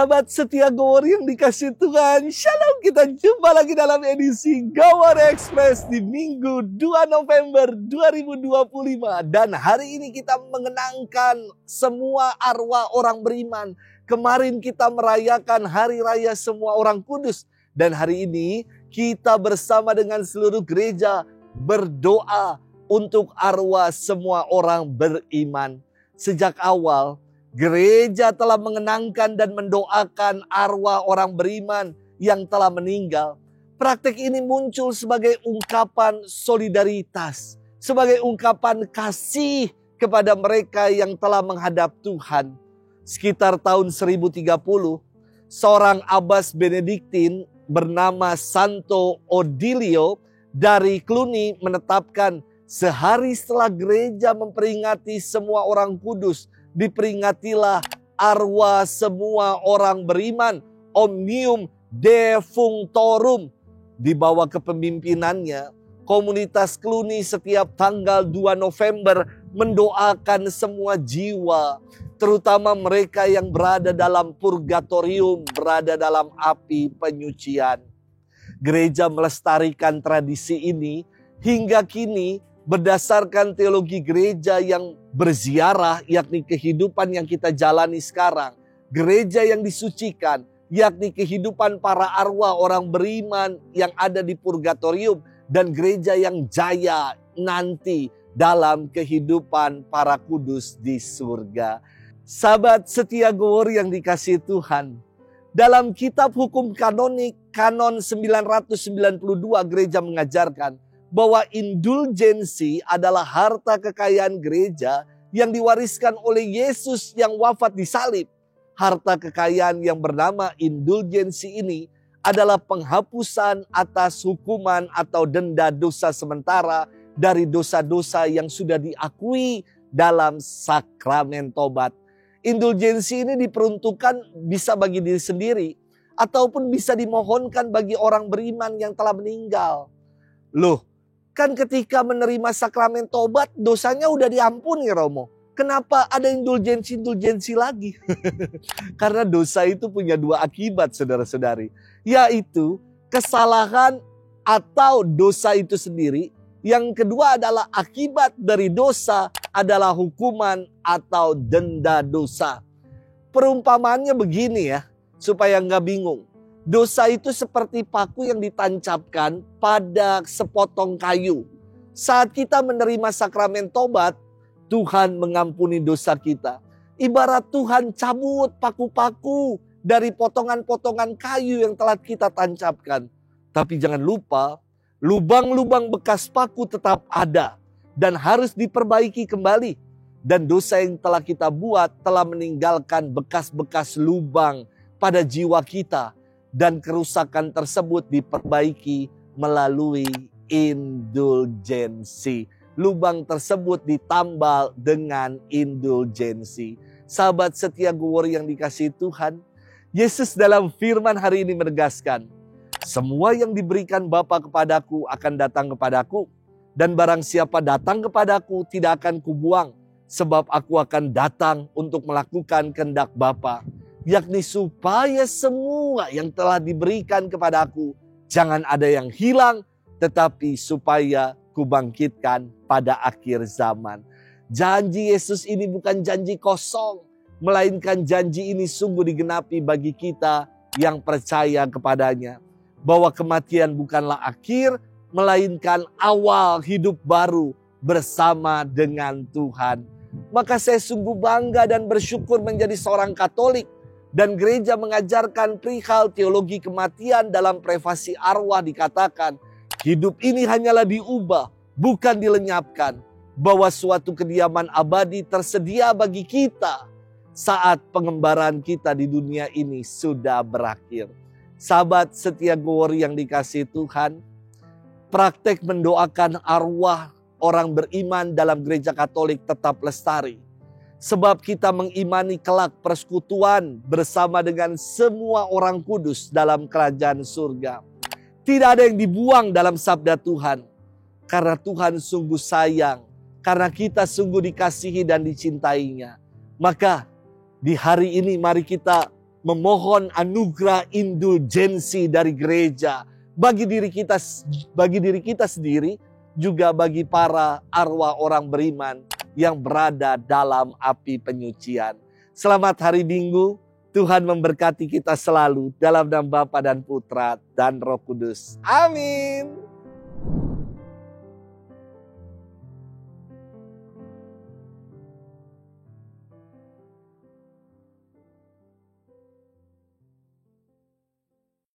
Sahabat setia Gowor yang dikasih Tuhan, Shalom, kita jumpa lagi dalam edisi Gowor Express di Minggu 2 November 2025. Dan hari ini kita mengenangkan semua arwah orang beriman. Kemarin kita merayakan Hari Raya Semua Orang Kudus. Dan hari ini kita bersama dengan seluruh gereja berdoa untuk arwah semua orang beriman. Sejak awal, gereja telah mengenangkan dan mendoakan arwah orang beriman yang telah meninggal. Praktik ini muncul sebagai ungkapan solidaritas, sebagai ungkapan kasih kepada mereka yang telah menghadap Tuhan. Sekitar tahun 1030, seorang abbas Benediktin bernama Santo Odilio dari Cluny menetapkan sehari setelah gereja memperingati semua orang kudus, diperingatilah arwah semua orang beriman, Omnium Defunctorum. Di bawah kepemimpinannya, komunitas Cluny setiap tanggal 2 November mendoakan semua jiwa, terutama mereka yang berada dalam purgatorium, berada dalam api penyucian. Gereja melestarikan tradisi ini hingga kini berdasarkan teologi gereja yang berziarah, yakni kehidupan yang kita jalani sekarang. Gereja yang disucikan, yakni kehidupan para arwah orang beriman yang ada di purgatorium. Dan gereja yang jaya nanti dalam kehidupan para kudus di surga. Sahabat setia Gowor yang dikasihi Tuhan, dalam kitab hukum kanonik, kanon 992, gereja mengajarkan bahwa indulgensi adalah harta kekayaan gereja yang diwariskan oleh Yesus yang wafat di salib. Harta kekayaan yang bernama indulgensi ini adalah penghapusan atas hukuman atau denda dosa sementara dari dosa-dosa yang sudah diakui dalam sakramen tobat. Indulgensi ini diperuntukkan bisa bagi diri sendiri ataupun bisa dimohonkan bagi orang beriman yang telah meninggal. Loh, kan ketika menerima sakramen tobat, dosanya udah diampuni, Romo. Kenapa ada indulgensi lagi? Karena dosa itu punya dua akibat, saudara-saudari. Yaitu kesalahan atau dosa itu sendiri. Yang kedua adalah akibat dari dosa adalah hukuman atau denda dosa. Perumpamaannya begini ya, supaya nggak bingung. Dosa itu seperti paku yang ditancapkan pada sepotong kayu. Saat kita menerima sakramen tobat, Tuhan mengampuni dosa kita. Ibarat Tuhan cabut paku-paku dari potongan-potongan kayu yang telah kita tancapkan. Tapi jangan lupa, lubang-lubang bekas paku tetap ada dan harus diperbaiki kembali. Dan dosa yang telah kita buat telah meninggalkan bekas-bekas lubang pada jiwa kita. Dan kerusakan tersebut diperbaiki melalui indulgensi. Lubang tersebut ditambal dengan indulgensi. Sahabat setia Gowor yang dikasihi Tuhan, Yesus dalam firman hari ini menegaskan, semua yang diberikan Bapa kepadaku akan datang kepadaku. Dan barang siapa datang kepadaku tidak akan kubuang. Sebab aku akan datang untuk melakukan kehendak Bapa. Yakni supaya semua yang telah diberikan kepadaku jangan ada yang hilang, tetapi supaya kubangkitkan pada akhir zaman. Janji Yesus ini bukan janji kosong, melainkan janji ini sungguh digenapi bagi kita yang percaya kepadanya. Bahwa kematian bukanlah akhir, melainkan awal hidup baru bersama dengan Tuhan. Maka saya sungguh bangga dan bersyukur menjadi seorang Katolik. Dan gereja mengajarkan perihal teologi kematian dalam privasi arwah dikatakan, hidup ini hanyalah diubah, bukan dilenyapkan. Bahwa suatu kediaman abadi tersedia bagi kita saat pengembaraan kita di dunia ini sudah berakhir. Sahabat setia Gowor yang dikasihi Tuhan, praktek mendoakan arwah orang beriman dalam gereja Katolik tetap lestari. Sebab kita mengimani kelak persekutuan bersama dengan semua orang kudus dalam kerajaan surga. Tidak ada yang dibuang dalam sabda Tuhan. Karena Tuhan sungguh sayang. Karena kita sungguh dikasihi dan dicintainya. Maka di hari ini mari kita memohon anugerah indulgensi dari gereja bagi diri kita sendiri, juga bagi para arwah orang beriman yang berada dalam api penyucian. Selamat hari Minggu, Tuhan memberkati kita selalu dalam nama Bapa dan Putra dan Roh Kudus. Amin.